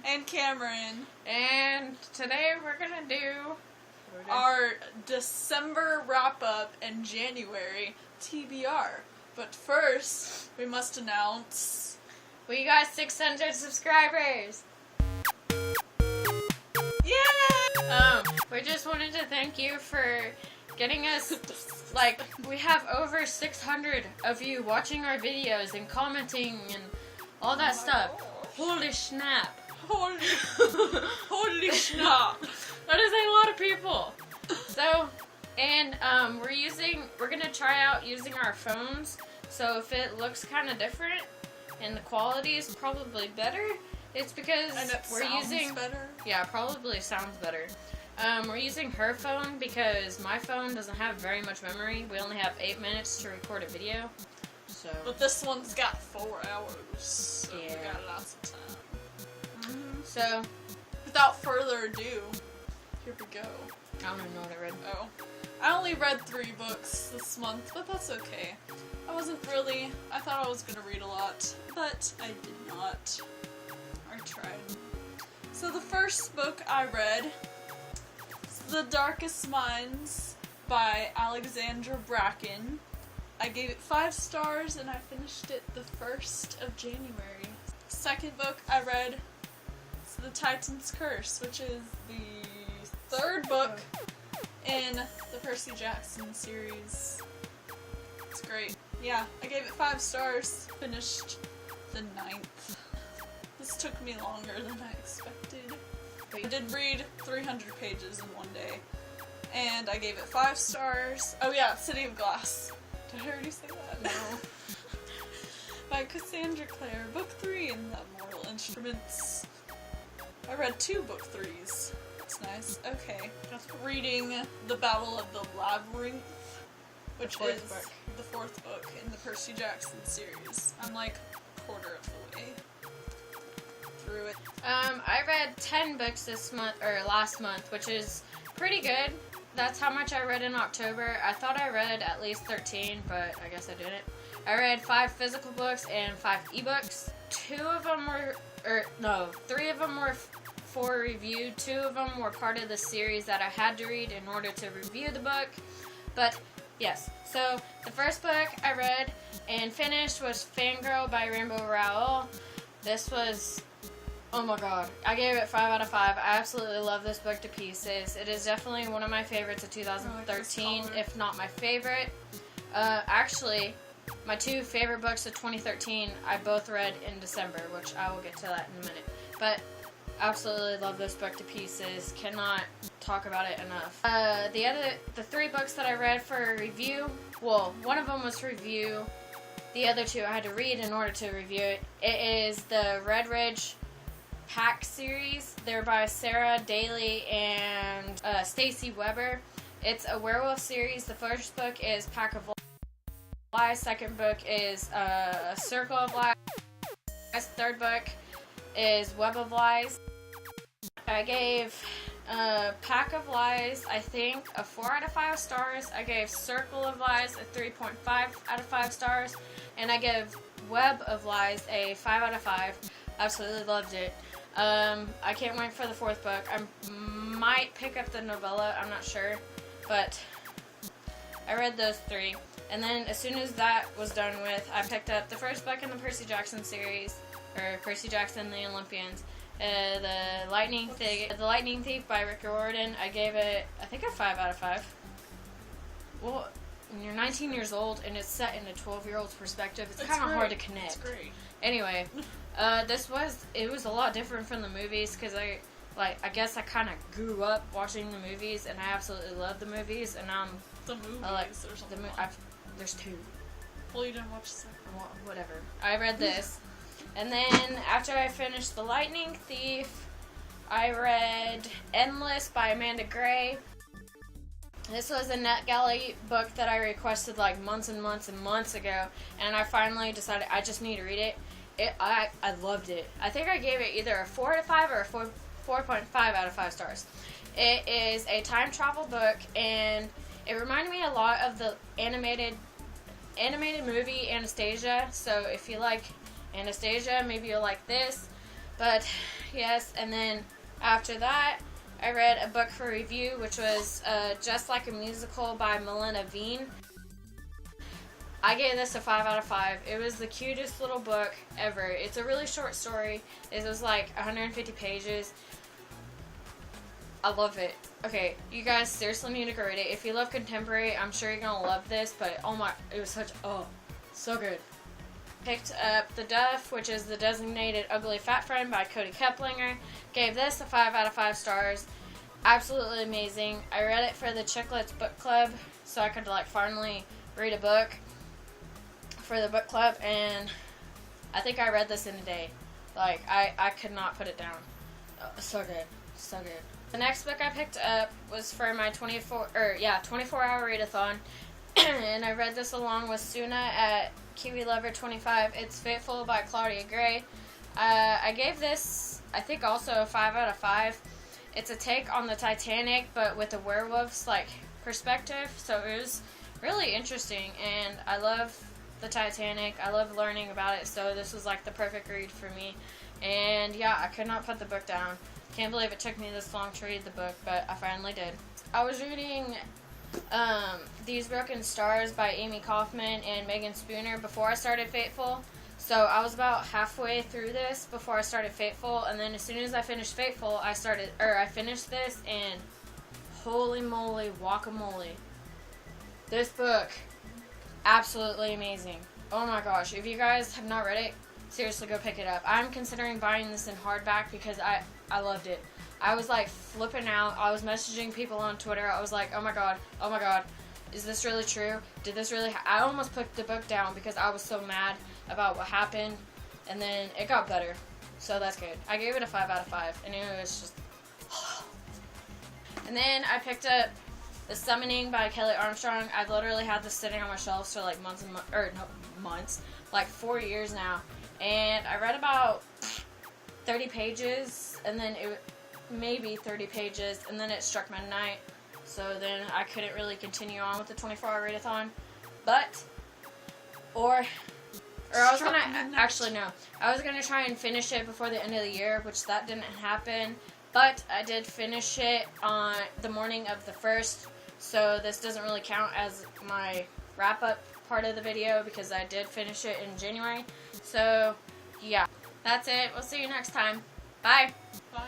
And Cameron. And today we're gonna do our December wrap-up and January TBR. But first, we must announce... we got 600 subscribers! Yeah! We just wanted to thank you for getting us, like, we have over 600 of you watching our videos and commenting and all that stuff. God. Holy snap. Holy snap. That is a lot of people. So, and we're gonna try out using our phones. So if it looks kind of different and the quality is probably better, it's because and it we're sounds using better. Yeah, probably sounds better. We're using her phone because my phone doesn't have very much memory. We only have 8 minutes to record a video. So. But this one's got 4 hours. So Yeah. we got lots of time. Mm-hmm. So, Without further ado, here we go. I don't even know what I read. Oh. I only read 3 books this month, but that's okay. I thought I was gonna read a lot, but I did not. I tried. So the first book I read is The Darkest Minds by Alexandra Bracken. I gave it 5 stars and I finished it the 1st of January. Second book I read is The Titan's Curse, which is the 3rd book in the Percy Jackson series. It's great. Yeah, I gave it 5 stars, finished the 9th. This took me longer than I expected. I did read 300 pages in one day, and I gave it 5 stars. Oh yeah, City of Glass. Did I already say that? No. By Cassandra Clare, book 3 in the Mortal Instruments. I read 2 book 3s. That's nice. Okay. Reading The Battle of the Labyrinth, which is the 4th book in the Percy Jackson series. I'm like a quarter of the way through it. I read 10 books this month, or last month, which is pretty good. That's how much I read in October. I thought I read at least 13, but I guess I didn't. I read 5 physical books and 5 ebooks. 3 of them were for review. 2 of them were part of the series that I had to read in order to review the book. But yes, so the first book I read and finished was Fangirl by Rainbow Rowell. This was, oh my god, I gave it 5 out of 5. I absolutely love this book to pieces. It is definitely one of my favorites of 2013, if not my favorite. Actually, my 2 favorite books of 2013 I both read in December, which I will get to that in a minute. But absolutely love this book to pieces. Cannot talk about it enough. The 3 books that I read for review, well, one of them was for review. The other 2 I had to read in order to review it. It is the Red Ridge Pack series. They're by Sarah Daly and Stacy Weber. It's a werewolf series. The first book is Pack of Lies. Second book is Circle of Lies. Third book is Web of Lies. I gave Pack of Lies, I think, a 4 out of 5 stars. I gave Circle of Lies a 3.5 out of 5 stars. And I gave Web of Lies a 5 out of 5. Absolutely loved it. I can't wait for the 4th book. I might pick up the novella, I'm not sure. But I read those 3. And then as soon as that was done with, I picked up the first book in the Percy Jackson series, or Percy Jackson and the Olympians, the Lightning Thief by Rick Riordan. I gave it, I think, a 5 out of 5. Well, when you're 19 years old and it's set in a 12-year-old's perspective, it's kind of hard to connect. It's great. Anyway, it was a lot different from the movies because I guess I kind of grew up watching the movies and I absolutely love the movies and The movies. There's 2. Well, you didn't watch the second. Well, whatever. I read this. And then after I finished The Lightning Thief, I read Endless by Amanda Gray. This was a NetGalley book that I requested like months and months and months ago, and I finally decided I just need to read it. I loved it. I think I gave it either a 4 out of 5 or a 4.5 out of 5 stars. It is a time travel book, and it reminded me a lot of the animated movie Anastasia. So if you like Anastasia, maybe you'll like this. But yes, and then after that, I read a book for review, which was Just Like a Musical by Milena Veen. I gave this a 5 out of 5. It was the cutest little book ever. It's a really short story. It was like 150 pages. I love it. Okay, you guys seriously need to go read it. If you love contemporary, I'm sure you're gonna love this, but oh my, it was so good. Picked up The Duff, which is The Designated Ugly Fat Friend by Cody Keplinger. Gave this a 5 out of 5 stars. Absolutely amazing. I read it for the Chicklets book club, so I could like finally read a book for the book club, and I think I read this in a day. Like, I could not put it down. So good. So good. The next book I picked up was for my 24-hour read-a-thon, and I read this along with Suna at Kiwi Lover 25. It's Fateful by Claudia Gray. I gave this, I think, also a 5 out of 5. It's a take on the Titanic, but with a werewolf's like perspective. So it was really interesting, and I love the Titanic. I love learning about it, so this was like the perfect read for me. And yeah, I could not put the book down. Can't believe it took me this long to read the book, but I finally did. I was reading These Broken Stars by Amy Kaufman and Megan Spooner before I started Fateful. So I was about halfway through this before I started Fateful, and then as soon as I finished Fateful, I finished this, and holy moly, guacamole. This book, absolutely amazing. Oh my gosh, if you guys have not read it, seriously go pick it up. I'm considering buying this in hardback because I loved it. I was like flipping out. I was messaging people on Twitter. I was like, oh my god, is this really true? Did this really I almost put the book down because I was so mad about what happened, and then it got better. So that's good. I gave it a 5 out of 5, and it was just And then I picked up The Summoning by Kelly Armstrong. I've literally had this sitting on my shelves for like months, like 4 years now. And I read about 30 pages, and then maybe 30 pages, and then it struck midnight. So then I couldn't really continue on with the 24-hour read-a-thon. Or I was gonna, actually no, I was gonna try and finish it before the end of the year, which that didn't happen. But I did finish it on the morning of the 1st, so this doesn't really count as my wrap-up part of the video because I did finish it in January. So, yeah, that's it. We'll see you next time. Bye. Bye.